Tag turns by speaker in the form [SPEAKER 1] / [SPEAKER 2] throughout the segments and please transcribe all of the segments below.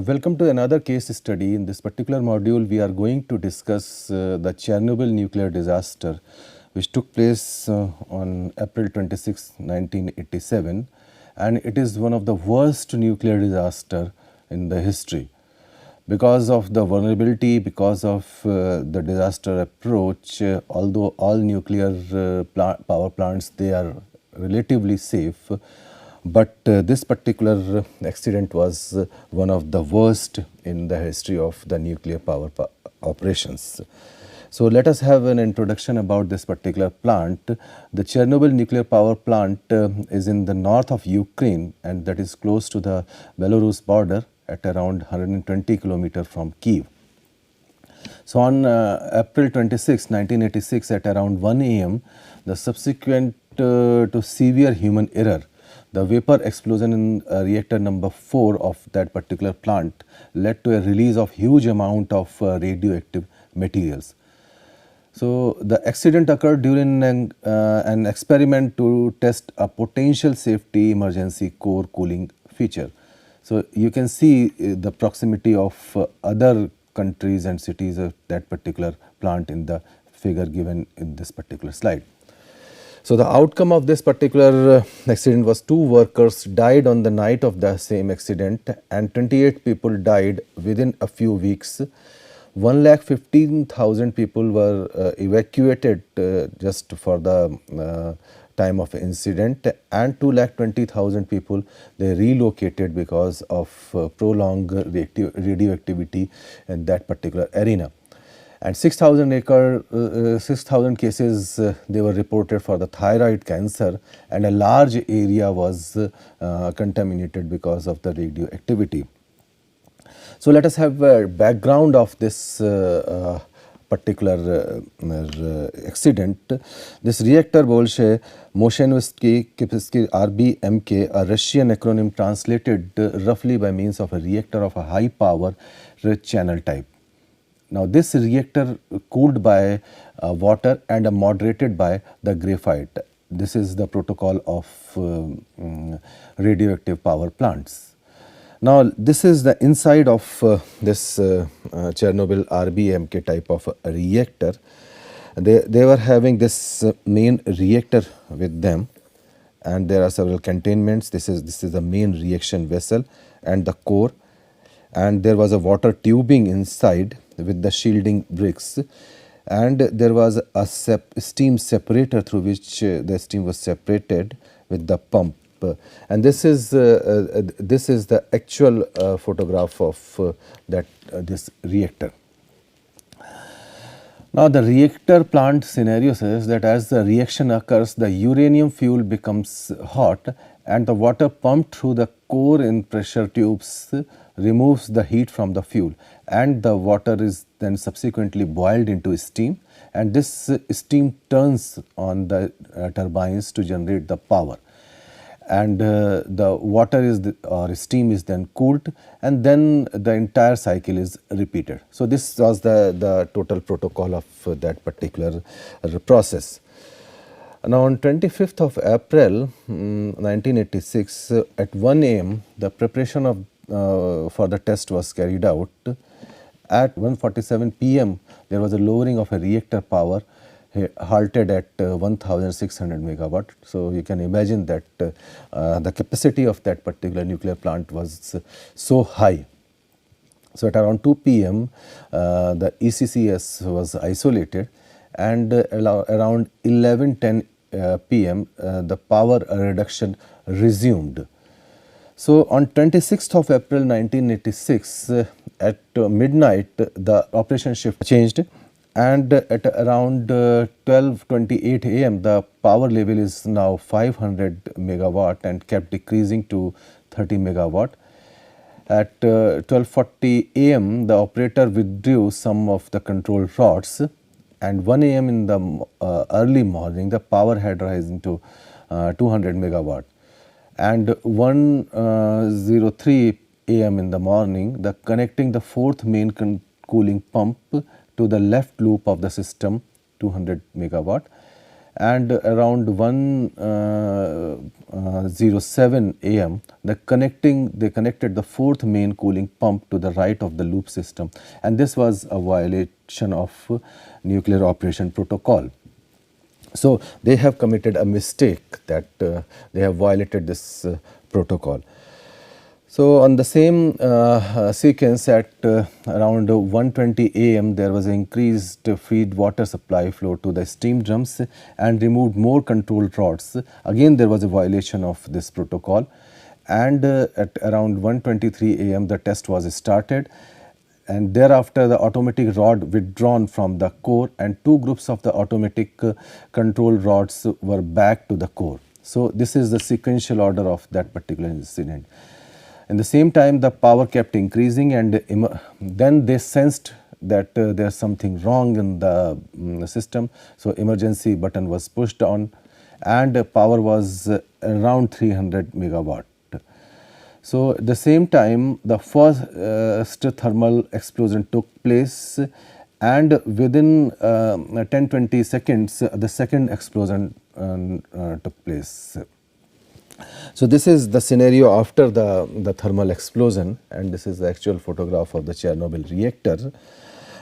[SPEAKER 1] Welcome to another case study. In this particular module, we are going to discuss the Chernobyl nuclear disaster, which took place on April 26, 1987, and it is one of the worst nuclear disaster in the history. Because of the vulnerability, because of the disaster approach, although all nuclear power plants, they are relatively safe, but this particular accident was one of the worst in the history of the nuclear power operations. So let us have an introduction about this particular plant. The Chernobyl nuclear power plant is in the north of Ukraine, and that is close to the Belarus border at around 120 kilometers from Kyiv. So on April 26, 1986 at around 1 am, the subsequent to severe human error, the vapor explosion in reactor number 4 of that particular plant led to a release of huge amount of radioactive materials. So the accident occurred during an experiment to test a potential safety emergency core cooling feature. So you can see the proximity of other countries and cities of that particular plant in the figure given in this particular slide. So the outcome of this particular accident was 2 workers died on the night of the same accident and 28 people died within a few weeks. 1,15,000 people were evacuated just for the time of incident, and 2,20,000 people they relocated because of prolonged radioactivity in that particular arena. And 6,000 cases they were reported for the thyroid cancer, and a large area was contaminated because of the radioactivity. So let us have a background of this particular accident. This reactor Bolshe Moshenovsky RBMK, a Russian acronym translated roughly by means of a reactor of a high power rich channel type. Now this reactor cooled by water and moderated by the graphite. This is the protocol of radioactive power plants. Now this is the inside of this Chernobyl RBMK type of reactor. They were having this main reactor with them, and there are several containments. This is the main reaction vessel and the core, and there was a water tubing inside with the shielding bricks, and there was a steam separator through which the steam was separated with the pump. And this is the actual photograph of this reactor. Now the reactor plant scenario says that as the reaction occurs, the uranium fuel becomes hot, and the water pumped through the core in pressure tubes removes the heat from the fuel, and the water is then subsequently boiled into steam, and this steam turns on the turbines to generate the power, and the water is or steam is then cooled, and then the entire cycle is repeated. So this was the total protocol of that particular process. Now on 25th of April 1986 at 1 am, the preparation of for the test was carried out. At 1:47 p.m. there was a lowering of a reactor power halted at 1,600 megawatt. So you can imagine that the capacity of that particular nuclear plant was so high. So at around 2 p.m. The ECCS was isolated, and around 11:10 p.m. The power reduction resumed. So on 26th of April 1986 at midnight the operation shift changed, and at around 12:28 am the power level is now 500 megawatt and kept decreasing to 30 megawatt. At 12:40 am the operator withdrew some of the control rods, and 1 am in the early morning the power had risen to 200 megawatt, and 1:03 am in the morning the connecting the 4th main cooling pump to the left loop of the system 200 megawatt, and around 1 07 am, they connected the fourth main cooling pump to the right of the loop system, and this was a violation of nuclear operation protocol. So they have committed a mistake that they have violated this protocol. So on the same sequence at around 1:20 am, there was increased feed water supply flow to the steam drums and removed more control rods. Again, there was a violation of this protocol, and at around 1:23 am, the test was started, and thereafter the automatic rod withdrawn from the core, and two groups of the automatic control rods were back to the core. So this is the sequential order of that particular incident. In the same time, the power kept increasing, and then they sensed that there's something wrong in the system. So emergency button was pushed on, and power was around 300 megawatt. So at the same time, the first thermal explosion took place, and within 10-20 seconds, the second explosion took place. So this is the scenario after the thermal explosion, and this is the actual photograph of the Chernobyl reactor.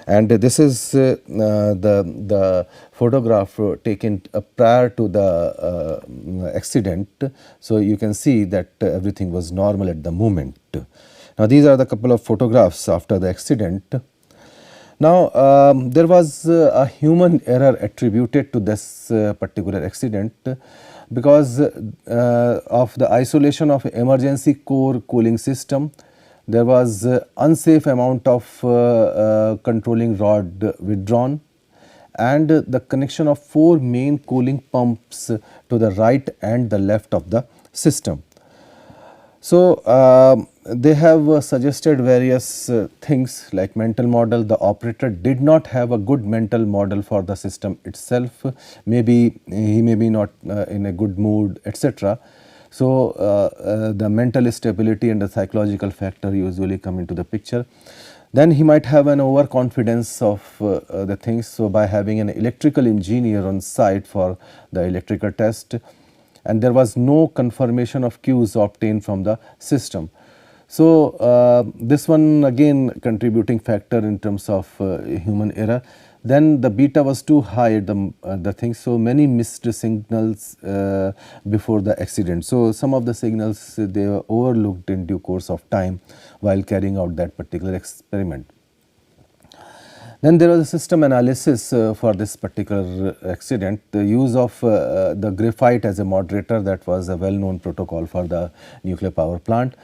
[SPEAKER 1] And this is the photograph taken prior to the accident. So you can see that everything was normal at the moment. Now these are the couple of photographs after the accident. Now there was a human error attributed to this particular accident, because of the isolation of emergency core cooling system. There was unsafe amount of controlling rod withdrawn, and the connection of four main cooling pumps to the right and the left of the system. So they have suggested various things like mental model. The operator did not have a good mental model for the system itself. Maybe he may be not in a good mood, etc. So the mental stability and the psychological factor usually come into the picture. Then he might have an overconfidence of the things. So by having an electrical engineer on site for the electrical test, and there was no confirmation of cues obtained from the system. So this one again contributing factor in terms of human error. Then the beta was too high at the thing, so many missed signals before the accident. So some of the signals they were overlooked in due course of time while carrying out that particular experiment. Then there was a system analysis for this particular accident. The use of the graphite as a moderator, that was a well-known protocol for the nuclear power plant.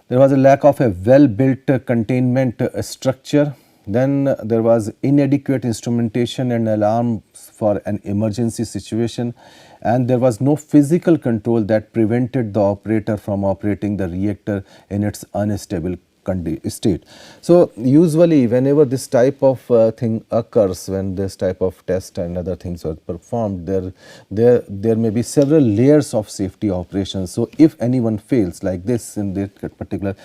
[SPEAKER 1] There was a lack of a well-built containment structure. Then there was inadequate instrumentation and alarms for an emergency situation, and there was no physical control that prevented the operator from operating the reactor in its unstable state. So usually whenever this type of thing occurs, when this type of test and other things are performed, there may be several layers of safety operations. So if anyone fails like this in this particular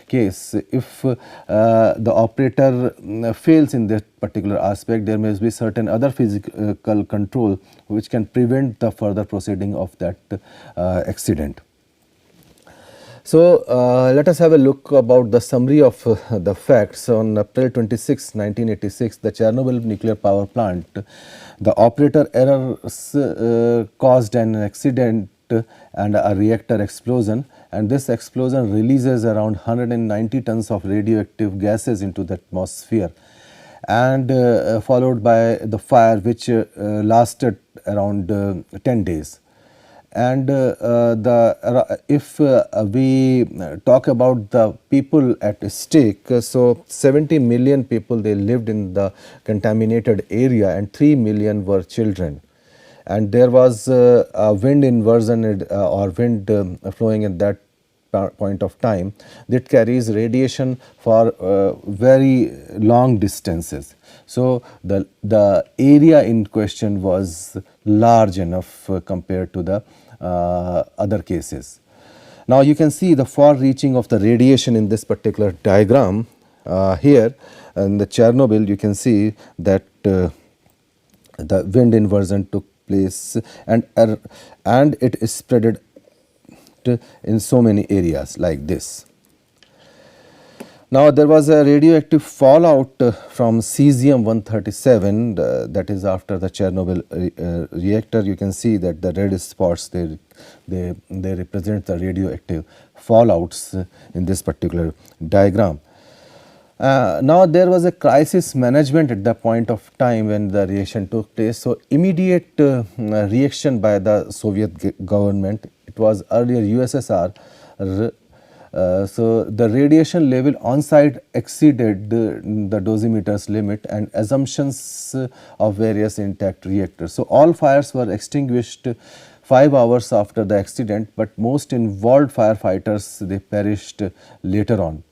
[SPEAKER 1] case, if the operator fails in that particular aspect, there may be certain other physical control which can prevent the further proceeding of that accident. So let us have a look about the summary of the facts. On April 26, 1986, the Chernobyl nuclear power plant, the operator errors caused an accident and a reactor explosion, and this explosion releases around 190 tons of radioactive gases into the atmosphere, and followed by the fire which lasted around 10 days. And if we talk about the people at stake, so 70 million people, they lived in the contaminated area, and 3 million were children. And there was a wind inversion or wind flowing at that point of time that carries radiation for very long distances. So the area in question was large enough compared to the other cases. Now you can see the far reaching of the radiation in this particular diagram here. In the Chernobyl, you can see that the wind inversion took place, and it spreaded in so many areas like this. Now, there was a radioactive fallout from cesium-137, that is after the Chernobyl reactor. You can see that the red spots, they represent the radioactive fallouts in this particular diagram. Now, there was a crisis management at the point of time when the reaction took place. So, immediate reaction by the Soviet government. It was earlier USSR. So, the radiation level on site exceeded the dosimeter's limit and assumptions of various intact reactors. So, all fires were extinguished 5 hours after the accident, but most involved firefighters, they perished later on.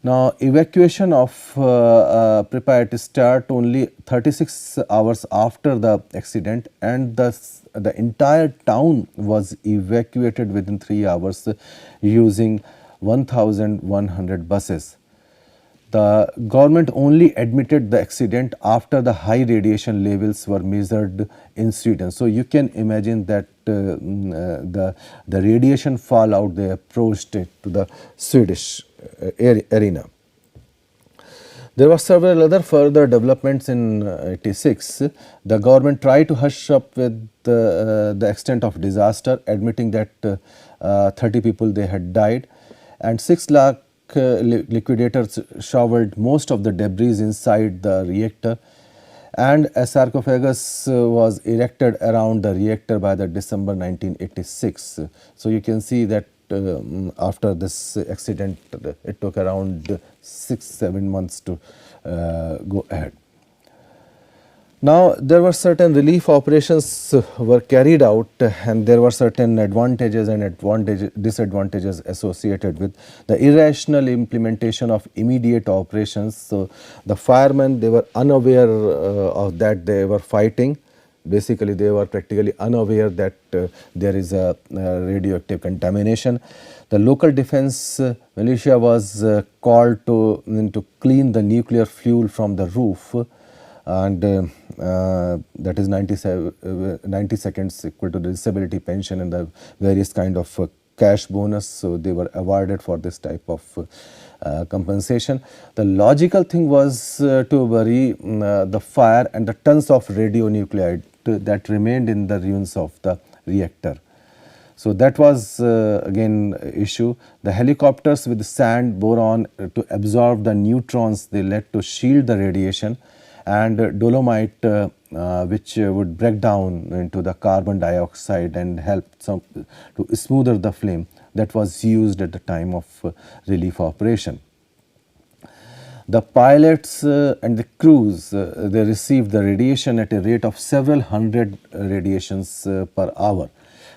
[SPEAKER 1] Now, evacuation of Pripyat start only 36 hours after the accident, and the entire town was evacuated within 3 hours using 1,100 buses. The government only admitted the accident after the high radiation levels were measured in Sweden. So, you can imagine that the radiation fallout, they approached to the Swedish arena. There were several other further developments in 86. The government tried to hush up with the extent of disaster, admitting that 30 people they had died, and 6 lakh liquidators shoveled most of the debris inside the reactor, and a sarcophagus was erected around the reactor by the December 1986. So, you can see that after this accident, it took around 6-7 months to go ahead. Now, there were certain relief operations were carried out, and there were certain advantages and disadvantages associated with the irrational implementation of immediate operations. So, the firemen, they were unaware of that they were fighting. Basically, they were practically unaware that there is a radioactive contamination. The local defense militia was called to clean the nuclear fuel from the roof, and that is 90 seconds equal to the disability pension and the various kind of cash bonus. So, they were awarded for this type of compensation. The logical thing was to bury the fire and the tons of radionuclide that remained in the ruins of the reactor. So, that was again issue. The helicopters with sand, boron to absorb the neutrons, they led to shield the radiation, and dolomite which would break down into the carbon dioxide and help to smoother the flame, that was used at the time of relief operation. The pilots and the crews, they received the radiation at a rate of several hundred radiations per hour.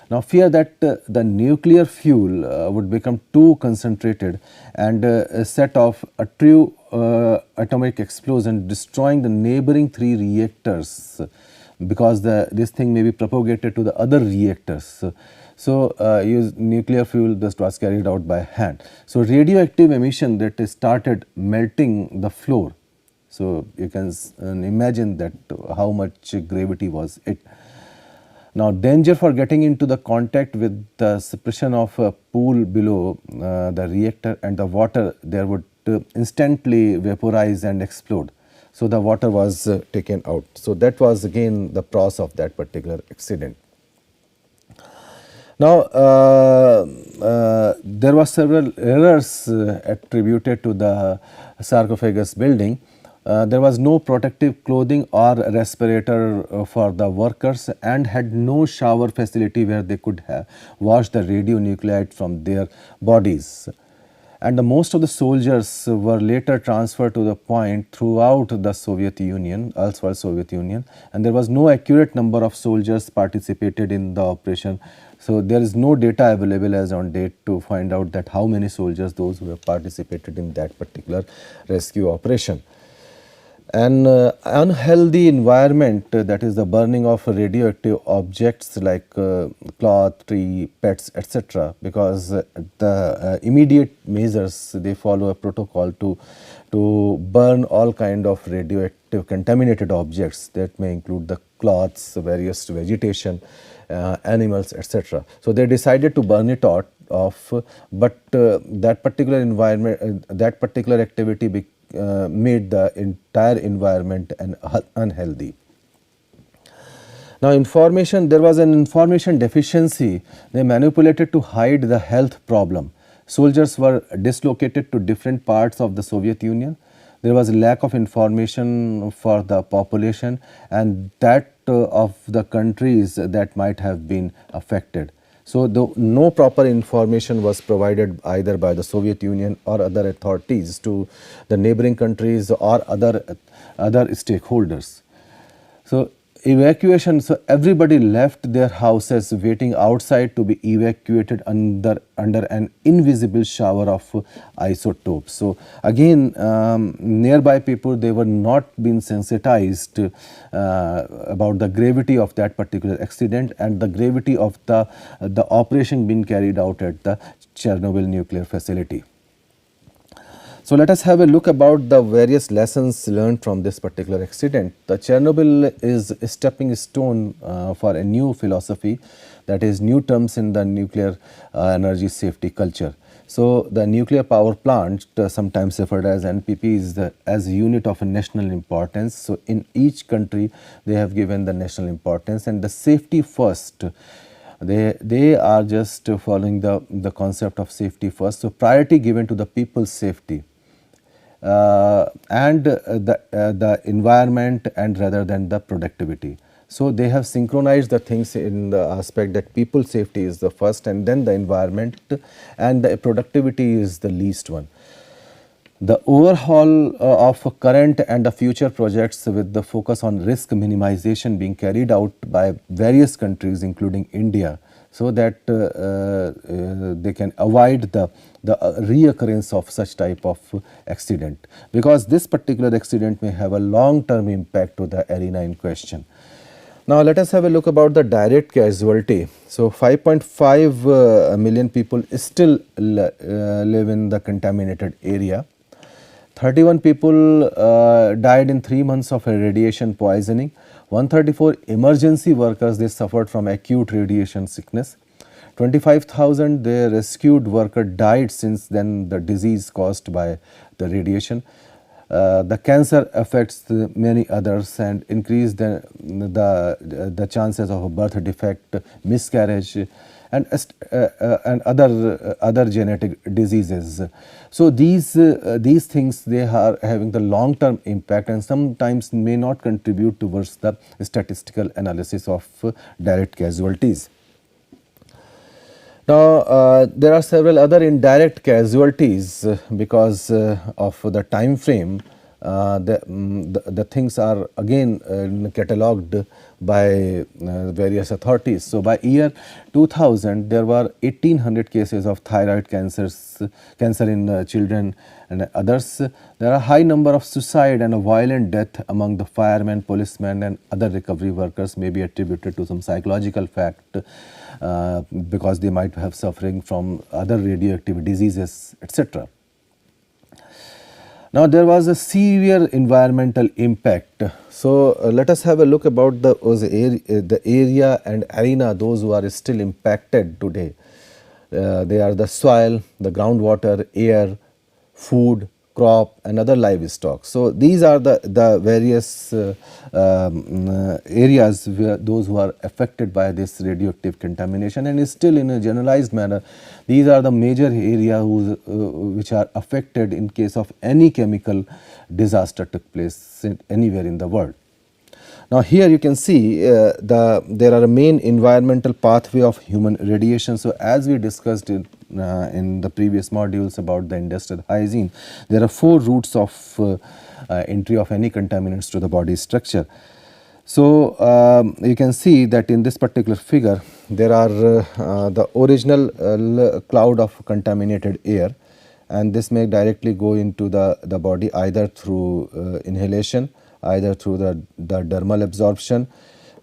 [SPEAKER 1] Now, fear that the nuclear fuel would become too concentrated and set off a true atomic explosion, destroying the neighboring 3 reactors, because this thing may be propagated to the other reactors. So, nuclear fuel this was carried out by hand. So, radioactive emission that started melting the floor. So, you can imagine that how much gravity was it. Now, danger for getting into the contact with the suppression of a pool below the reactor and the water there would instantly vaporize and explode. So, the water was taken out. So, that was again the process of that particular accident. Now, there were several errors attributed to the sarcophagus building. There was no protective clothing or respirator for the workers, and had no shower facility where they could wash the radionuclide from their bodies. And most of the soldiers were later transferred to the point throughout the Soviet Union, also Soviet Union, and there was no accurate number of soldiers participated in the operation. So, there is no data available as on date to find out that how many soldiers those who have participated in that particular rescue operation. An unhealthy environment, that is the burning of radioactive objects like cloth, tree, pets, etc., because the immediate measures, they follow a protocol to burn all kind of radioactive contaminated objects that may include the cloths, various vegetation, animals, etc. So they decided to burn it out off, but that particular environment, that particular activity made the entire environment unhealthy. Now there was an information deficiency. They manipulated to hide the health problem. Soldiers were dislocated to different parts of the Soviet Union. There was a lack of information for the population and that of the countries that might have been affected. So no proper information was provided either by the Soviet Union or other authorities to the neighboring countries or other stakeholders. So evacuation, so everybody left their houses waiting outside to be evacuated under an invisible shower of isotopes. So again, nearby people, they were not being sensitized about the gravity of that particular accident and the gravity of the operation being carried out at the Chernobyl nuclear facility. So let us have a look about the various lessons learned from this particular accident. The Chernobyl is a stepping stone for a new philosophy, that is new terms in the nuclear energy safety culture. So the nuclear power plant, sometimes referred as NPP, is as a unit of a national importance. So in each country they have given the national importance and the safety first. They are just following the concept of safety first. So priority given to the people's safety. And the environment and rather than the productivity. So they have synchronized the things in the aspect that people safety is the first and then the environment and the productivity is the least one. The overhaul of current and the future projects with the focus on risk minimization being carried out by various countries including India, so that they can avoid the reoccurrence of such type of accident, because this particular accident may have a long-term impact to the arena in question. Now let us have a look about the direct casualty. So 5.5 million people still live in the contaminated area. 31 people died in 3 months of radiation poisoning. 134 emergency workers, they suffered from acute radiation sickness. 25,000 the rescued worker died since then the disease caused by the radiation. The cancer affects many others and increase the chances of a birth defect, miscarriage, and other genetic diseases. So these things, they are having the long term impact and sometimes may not contribute towards the statistical analysis of direct casualties. Now there are several other indirect casualties because of the time frame. The things are again catalogued by various authorities. So by year 2000 there were 1800 cases of thyroid cancer in children and others. There are a high number of suicide and a violent death among the firemen, policemen and other recovery workers, may be attributed to some psychological fact because they might have suffering from other radioactive diseases, etc. Now there was a severe environmental impact. So let us have a look about the area and arena, those who are still impacted today. They are the soil, the groundwater, air, food, crop and other livestock. So these are the various areas where those who are affected by this radioactive contamination, and still in a generalized manner these are the major areas which are affected in case of any chemical disaster took place anywhere in the world. Now here you can see there are a main environmental pathway of human radiation. So as we discussed in the previous modules about the industrial hygiene, there are 4 routes of entry of any contaminants to the body structure. So you can see that in this particular figure there are the original cloud of contaminated air, and this may directly go into the body either through inhalation, either through the dermal absorption.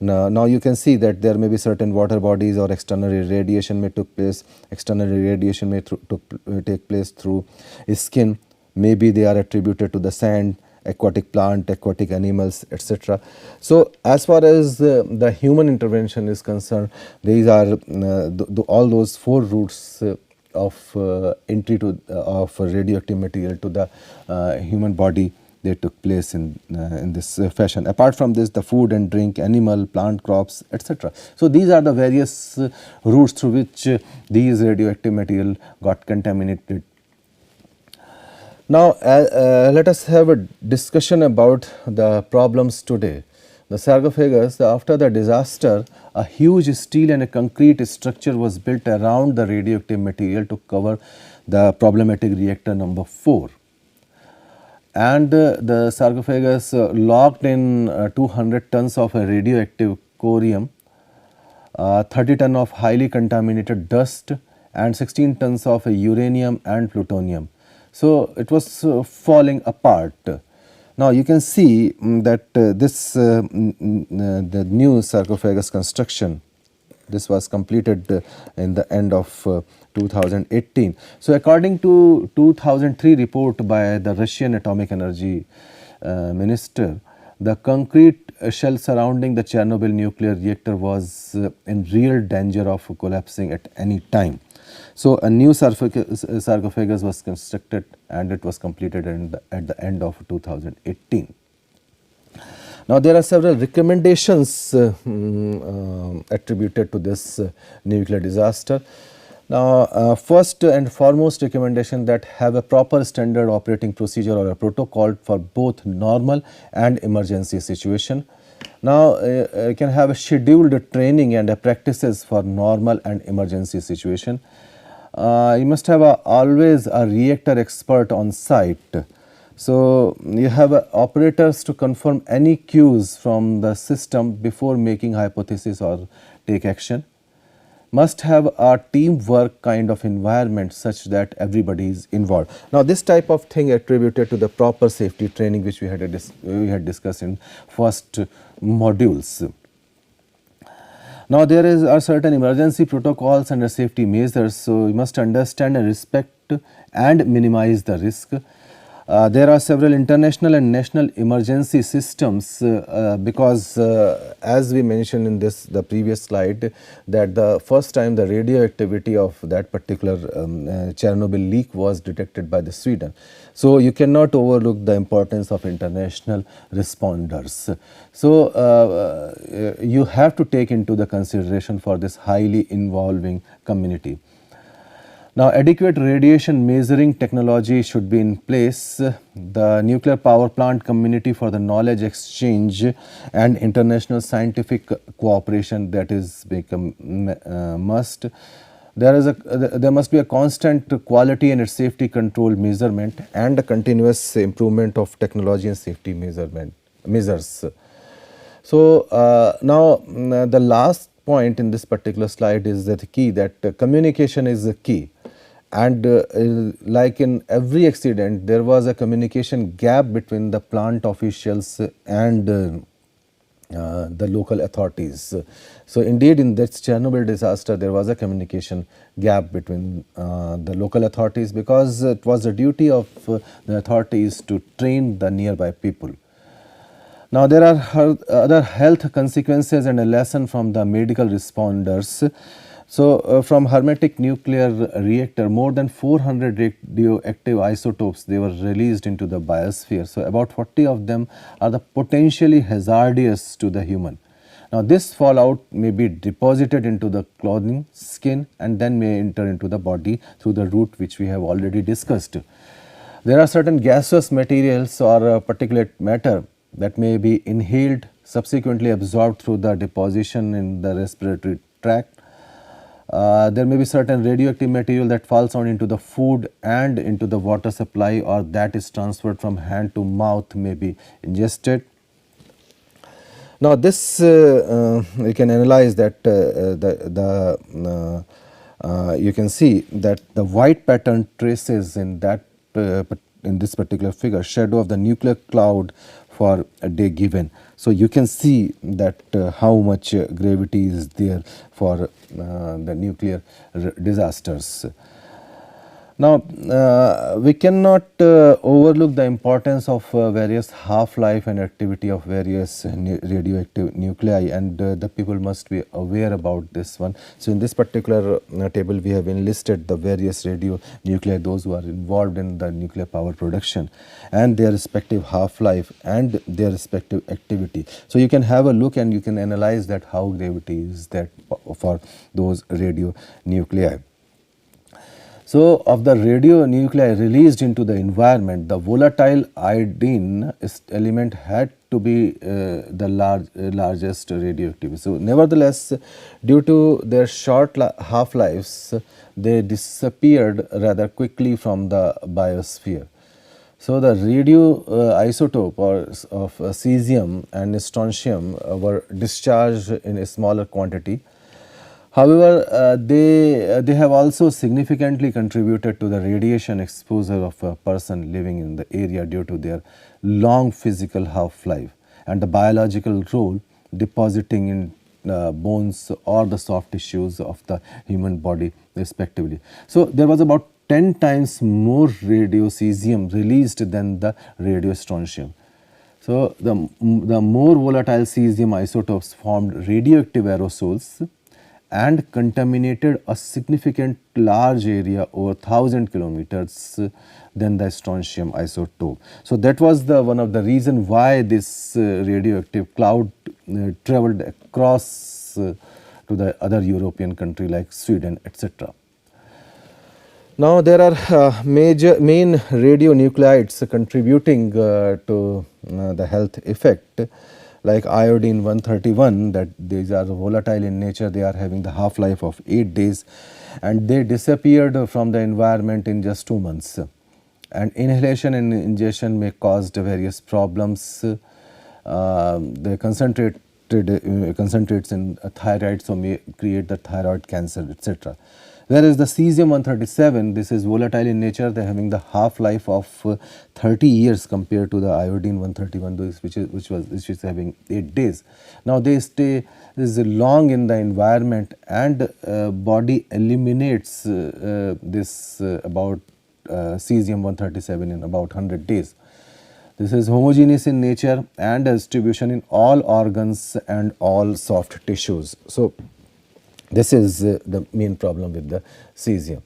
[SPEAKER 1] Now you can see that there may be certain water bodies or external radiation may took place. External radiation may take place through skin. Maybe they are attributed to the sand, aquatic plant, aquatic animals, etc. So as far as the human intervention is concerned, these are all those four routes of entry to of radioactive material to the human body, they took place in this fashion. Apart from this, the food and drink, animal, plant, crops, etc. So these are the various routes through which these radioactive material got contaminated. Now let us have a discussion about the problems today. The sarcophagus, after the disaster, a huge steel and a concrete structure was built around the radioactive material to cover the problematic reactor number 4. And the sarcophagus locked in 200 tons of a radioactive corium, 30 tons of highly contaminated dust, and 16 tons of uranium and plutonium. So it was falling apart. Now you can see that the new sarcophagus construction, this was completed in the end of 2018. So according to 2003 report by the Russian Atomic Energy Minister, the concrete shell surrounding the Chernobyl nuclear reactor was in real danger of collapsing at any time. So a new sarcophagus was constructed and it was completed at the end of 2018. Now there are several recommendations attributed to this nuclear disaster. Now first and foremost recommendation, that have a proper standard operating procedure or a protocol for both normal and emergency situation. Now you can have a scheduled training and practices for normal and emergency situation. You must have always a reactor expert on site. So you have operators to confirm any cues from the system before making hypothesis or take action. Must have a teamwork kind of environment such that everybody is involved. Now this type of thing attributed to the proper safety training which we had discussed in first modules. Now there are certain emergency protocols and safety measures, so you must understand and respect and minimize the risk. There are several international and national emergency systems because as we mentioned in the previous slide, that the first time the radioactivity of that particular Chernobyl leak was detected by the Sweden. So you cannot overlook the importance of international responders. So you have to take into the consideration for this highly involving community. Now adequate radiation measuring technology should be in place. The nuclear power plant community for the knowledge exchange and international scientific cooperation, that is become must. There must be a constant quality and safety control measurement and a continuous improvement of technology and safety measures. So now the last point in this particular slide is that the key, that communication is the key. And like in every accident, there was a communication gap between the plant officials and the local authorities. So indeed in this Chernobyl disaster, there was a communication gap between the local authorities, because it was the duty of the authorities to train the nearby people. Now there are other health consequences and a lesson from the medical responders. So from hermetic nuclear reactor, more than 400 radioactive isotopes, they were released into the biosphere. So about 40 of them are the potentially hazardous to the human. Now this fallout may be deposited into the clothing, skin, and then may enter into the body through the route which we have already discussed. There are certain gaseous materials or particulate matter that may be inhaled, subsequently absorbed through the deposition in the respiratory tract. There may be certain radioactive material that falls on into the food and into the water supply, or that is transferred from hand to mouth, may be ingested. Now this you can analyze that you can see that the white pattern traces in that in this particular figure, shadow of the nuclear cloud for a day given. So you can see that how much gravity is there for the nuclear disasters. Now, we cannot overlook the importance of various half-life and activity of various radioactive nuclei, and the people must be aware about this one. So, in this particular table, we have enlisted the various radionuclei, those who are involved in the nuclear power production, and their respective half-life and their respective activity. So, you can have a look and you can analyze that how gravity is that for those radionuclei. So, of the radionuclei released into the environment, the volatile iodine element had to be the largest radioactivity. So, nevertheless, due to their short half-lives, they disappeared rather quickly from the biosphere. So, the radio isotope of cesium and strontium were discharged in a smaller quantity. However, they have also significantly contributed to the radiation exposure of a person living in the area due to their long physical half-life and the biological role depositing in bones or the soft tissues of the human body respectively. So, there was about 10 times more radiocesium released than the radiostrontium. So, the more volatile cesium isotopes formed radioactive aerosols and contaminated a significant large area over 1000 kilometers than the strontium isotope. So, that was the one of the reason why this radioactive cloud traveled across to the other European country like Sweden, etc. Now, there are main radionuclides contributing to the health effect, like iodine 131, that these are volatile in nature, they are having the half-life of 8 days and they disappeared from the environment in just 2 months. And inhalation and ingestion may cause various problems. They concentrates in thyroid, so may create the thyroid cancer, etc. Whereas the cesium 137, this is volatile in nature, they are having the half-life of 30 years compared to the iodine 131, which is having 8 days. Now, they stay is long in the environment and body eliminates this about cesium 137 in about 100 days. This is homogeneous in nature and distribution in all organs and all soft tissues. So, this is the main problem with the cesium.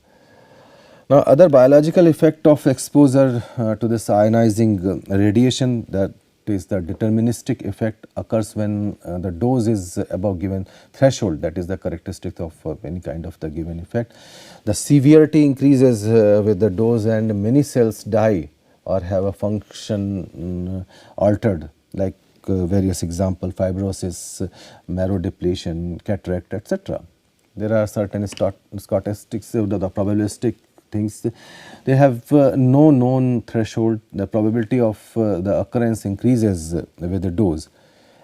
[SPEAKER 1] Now, other biological effect of exposure to this ionizing radiation, that is the deterministic effect, occurs when the dose is above given threshold, that is the characteristic of any kind of the given effect. The severity increases with the dose and many cells die or have a function altered, like various example fibrosis, marrow depletion, cataract, etc. There are certain statistics, the probabilistic things, they have no known threshold. The probability of the occurrence increases with the dose,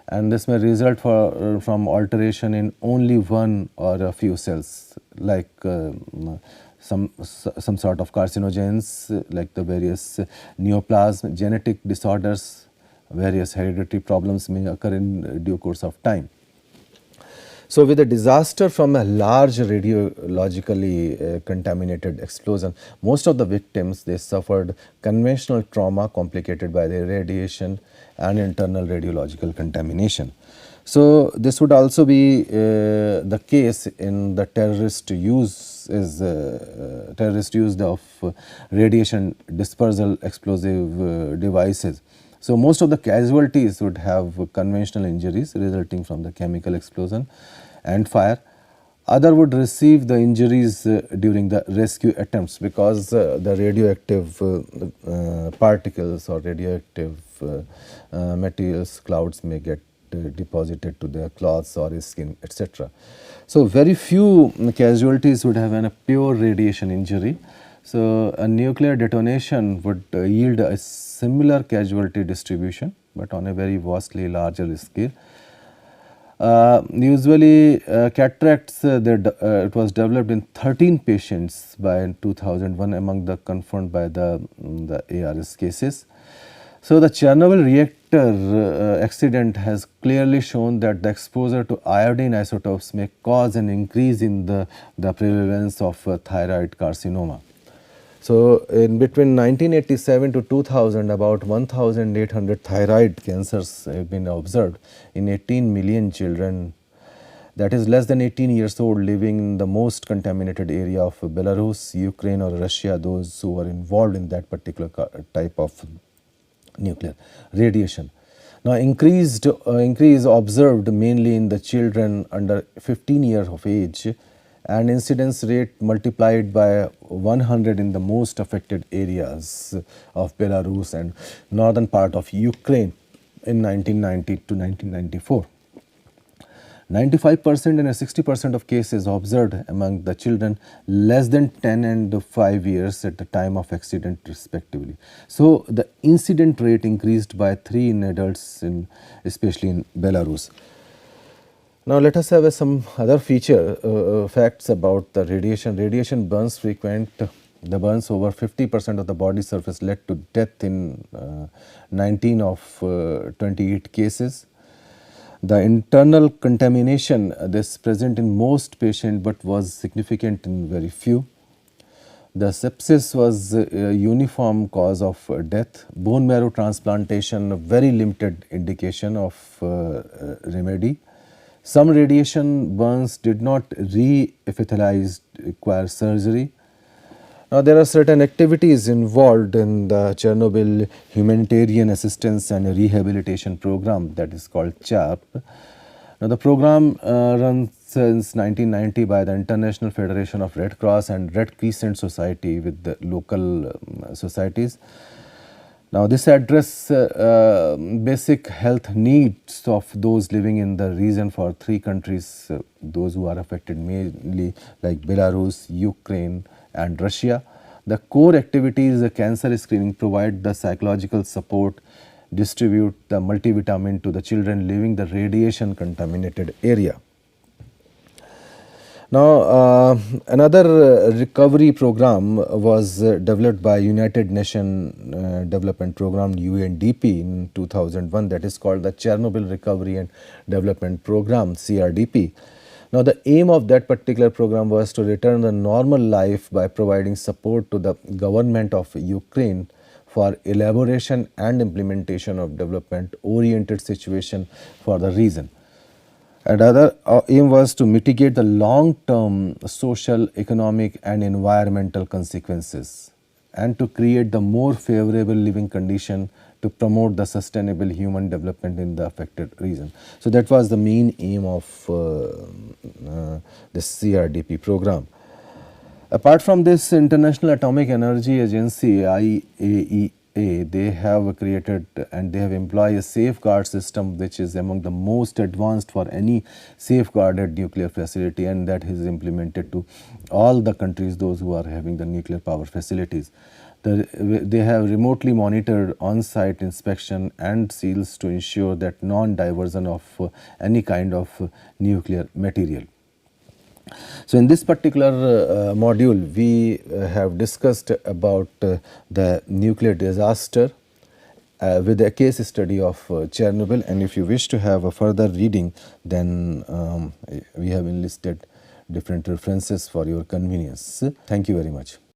[SPEAKER 1] and this may result from alteration in only one or a few cells, like some sort of carcinogens, like the various neoplasm, genetic disorders, various hereditary problems may occur in due course of time. So, with a disaster from a large radiologically contaminated explosion, most of the victims, they suffered conventional trauma complicated by the radiation and internal radiological contamination. So, this would also be the case in the terrorist use of radiation dispersal explosive devices. So, most of the casualties would have conventional injuries resulting from the chemical explosion and fire. Other would receive the injuries during the rescue attempts, because the radioactive particles or radioactive materials, clouds may get deposited to their cloths or skin, etc. So, very few casualties would have a pure radiation injury. So, a nuclear detonation would yield a similar casualty distribution, but on a very vastly larger scale. Usually cataracts, it was developed in 13 patients by 2001 among the confirmed by the ARS cases. So, the Chernobyl reactor accident has clearly shown that the exposure to iodine isotopes may cause an increase in the prevalence of thyroid carcinoma. So, in between 1987 to 2000, about 1,800 thyroid cancers have been observed in 18 million children, that is less than 18 years old, living in the most contaminated area of Belarus, Ukraine or Russia, those who were involved in that particular type of nuclear radiation. Now, increase observed mainly in the children under 15 years of age, and incidence rate multiplied by 100 in the most affected areas of Belarus and northern part of Ukraine in 1990 to 1994. 95% and 60% of cases observed among the children less than 10 and 5 years at the time of accident respectively. So, the incident rate increased by 3 in adults, especially in Belarus. Now, let us have some other facts about the radiation. Radiation burns frequent. The burns over 50% of the body surface led to death in 19 of 28 cases. The internal contamination this present in most patients but was significant in very few. The sepsis was a uniform cause of death. Bone marrow transplantation, a very limited indication of remedy. Some radiation burns did not re-epithelize, require surgery. Now, there are certain activities involved in the Chernobyl Humanitarian Assistance and Rehabilitation Program, that is called CHAP. Now, the program runs since 1990 by the International Federation of Red Cross and Red Crescent Society with the local societies. Now, this addresses basic health needs of those living in the region for 3 countries, those who are affected mainly like Belarus, Ukraine and Russia. The core activities, the cancer screening, provide the psychological support, distribute the multivitamin to the children living the radiation contaminated area. Now, another recovery program was developed by United Nations Development Program UNDP in 2001, that is called the Chernobyl Recovery and Development Program CRDP. Now, the aim of that particular program was to return the normal life by providing support to the government of Ukraine for elaboration and implementation of development oriented situation for the region. Another aim was to mitigate the long-term social, economic and environmental consequences and to create the more favorable living condition to promote the sustainable human development in the affected region. So, that was the main aim of this CRDP program. Apart from this, International Atomic Energy Agency IAEA, they have created and they have employed a safeguard system which is among the most advanced for any safeguarded nuclear facility, and that is implemented to all the countries, those who are having the nuclear power facilities. They have remotely monitored on-site inspection and seals to ensure that non-diversion of any kind of nuclear material. So, in this particular module, we have discussed about the nuclear disaster with a case study of Chernobyl, and if you wish to have a further reading, then we have enlisted different references for your convenience. Thank you very much.